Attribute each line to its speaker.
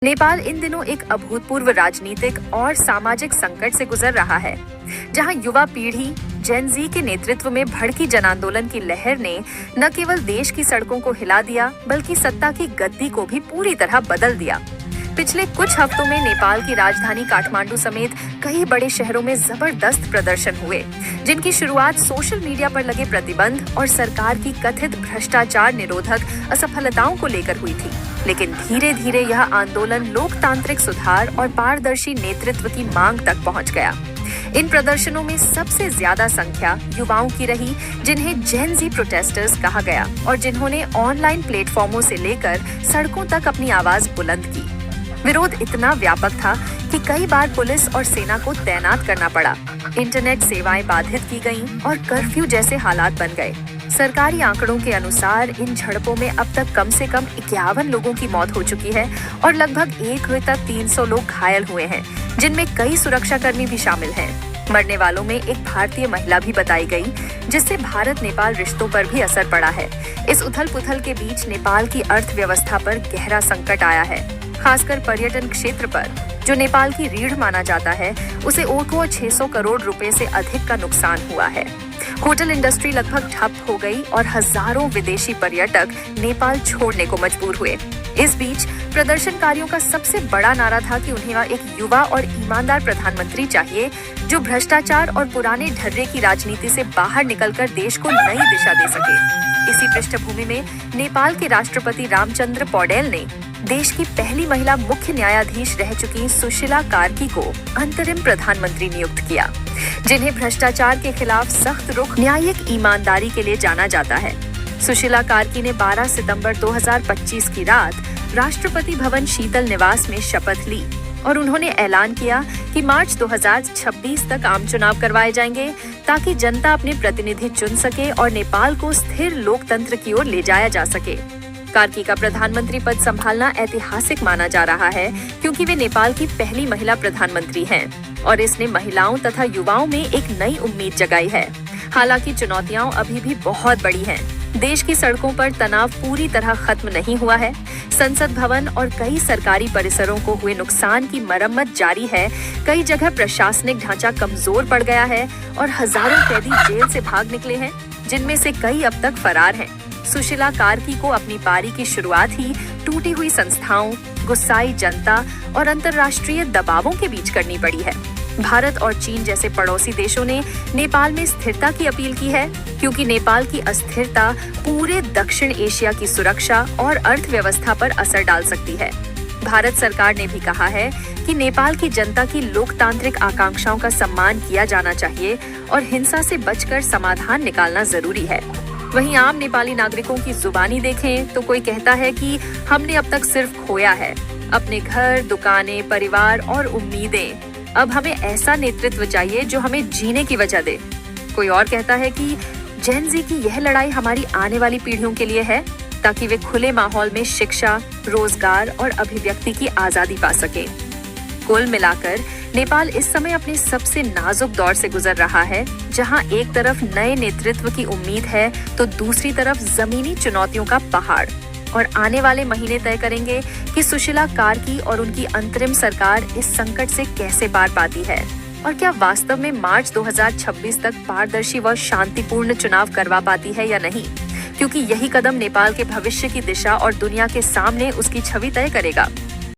Speaker 1: नेपाल इन दिनों एक अभूतपूर्व राजनीतिक और सामाजिक संकट से गुजर रहा है, जहां युवा पीढ़ी जेन जी के नेतृत्व में भड़की जन आंदोलन की लहर ने न केवल देश की सड़कों को हिला दिया, बल्कि सत्ता की गद्दी को भी पूरी तरह बदल दिया। पिछले कुछ हफ्तों में नेपाल की राजधानी काठमांडू समेत कई बड़े शहरों में जबरदस्त प्रदर्शन हुए, जिनकी शुरुआत सोशल मीडिया पर लगे प्रतिबंध और सरकार की कथित भ्रष्टाचार निरोधक असफलताओं को लेकर हुई थी। लेकिन धीरे धीरे यह आंदोलन लोकतांत्रिक सुधार और पारदर्शी नेतृत्व की मांग तक पहुंच गया। इन प्रदर्शनों में सबसे ज्यादा संख्या युवाओं की रही, जिन्हें जेन जी प्रोटेस्टर्स कहा गया और जिन्होंने ऑनलाइन प्लेटफॉर्मों से लेकर सड़कों तक अपनी आवाज बुलंद की। विरोध इतना व्यापक था कि कई बार पुलिस और सेना को तैनात करना पड़ा। इंटरनेट सेवाएं बाधित की गईं और कर्फ्यू जैसे हालात बन गए। सरकारी आंकड़ों के अनुसार इन झड़पों में अब तक कम से कम 51 लोगों की मौत हो चुकी है और लगभग 1 हुए तक 300 लोग घायल हुए हैं, जिनमें कई सुरक्षाकर्मी भी शामिल हैं। मरने वालों में एक भारतीय महिला भी बताई गई, जिससे भारत नेपाल रिश्तों पर भी असर पड़ा है। इस उथल-पुथल के बीच नेपाल की अर्थव्यवस्था पर गहरा संकट आया है, खासकर पर्यटन क्षेत्र पर, जो नेपाल की रीढ़ माना जाता है। उसे ओठो 600 करोड़ रुपए से अधिक का नुकसान हुआ है। होटल इंडस्ट्री लगभग ठप हो गई और हजारों विदेशी पर्यटक नेपाल छोड़ने को मजबूर हुए। इस बीच प्रदर्शनकारियों का सबसे बड़ा नारा था कि उन्हें एक युवा और ईमानदार प्रधानमंत्री चाहिए, जो भ्रष्टाचार और पुराने ढर्रे की राजनीति से बाहर निकलकर देश को नई दिशा दे सके। इसी पृष्ठभूमि में नेपाल के राष्ट्रपति रामचंद्र पौडेल ने देश की पहली महिला मुख्य न्यायाधीश रह चुकी सुशीला कार्की को अंतरिम प्रधानमंत्री नियुक्त किया, जिन्हें भ्रष्टाचार के खिलाफ सख्त रुख, न्यायिक ईमानदारी के लिए जाना जाता है। सुशीला कार्की ने 12 सितंबर 2025 की रात राष्ट्रपति भवन शीतल निवास में शपथ ली और उन्होंने ऐलान किया कि मार्च 2026 तक आम चुनाव करवाए जाएंगे, ताकि जनता अपने प्रतिनिधि चुन सके और नेपाल को स्थिर लोकतंत्र की ओर ले जाया जा सके। कार्की का प्रधानमंत्री पद संभालना ऐतिहासिक माना जा रहा है, क्योंकि वे नेपाल की पहली महिला प्रधानमंत्री हैं और इसने महिलाओं तथा युवाओं में एक नई उम्मीद जगाई है। हालांकि चुनौतियां अभी भी बहुत बड़ी हैं। देश की सड़कों पर तनाव पूरी तरह खत्म नहीं हुआ है। संसद भवन और कई सरकारी परिसरों को हुए नुकसान की मरम्मत जारी है। कई जगह प्रशासनिक ढांचा कमजोर पड़ गया है और हजारों कैदी जेल से भाग निकले हैं, जिनमें से कई अब तक फरार हैं। सुशीला कार्की को अपनी पारी की शुरुआत ही टूटी हुई संस्थाओं, गुस्साई जनता और अंतर्राष्ट्रीय दबावों के बीच करनी पड़ी है। भारत और चीन जैसे पड़ोसी देशों ने नेपाल में स्थिरता की अपील की है, क्योंकि नेपाल की अस्थिरता पूरे दक्षिण एशिया की सुरक्षा और अर्थव्यवस्था पर असर डाल सकती है। भारत सरकार ने भी कहा है कि नेपाल की जनता की लोकतांत्रिक आकांक्षाओं का सम्मान किया जाना चाहिए और हिंसा से बचकर समाधान निकालना जरूरी है। वहीं आम नेपाली नागरिकों की जुबानी देखें तो कोई कहता है कि हमने अब तक सिर्फ खोया है अपने घर, दुकानें, परिवार और उम्मीदें। अब हमें ऐसा नेतृत्व चाहिए जो हमें जीने की वजह दे। कोई और कहता है कि जेन जी की यह लड़ाई हमारी आने वाली पीढ़ियों के लिए है, ताकि वे खुले माहौल में शिक्षा, रोजगार और अभिव्यक्ति की आजादी पा सके। कुल मिलाकर नेपाल इस समय अपने सबसे नाजुक दौर से गुजर रहा है, जहां एक तरफ नए नेतृत्व की उम्मीद है तो दूसरी तरफ जमीनी चुनौतियों का पहाड़। और आने वाले महीने तय करेंगे कि सुशीला कार्की और उनकी अंतरिम सरकार इस संकट से कैसे पार पाती है और क्या वास्तव में मार्च 2026 तक पारदर्शी व शांतिपूर्ण चुनाव करवा पाती है या नहीं, क्योंकि यही कदम नेपाल के भविष्य की दिशा और दुनिया के सामने उसकी छवि तय करेगा।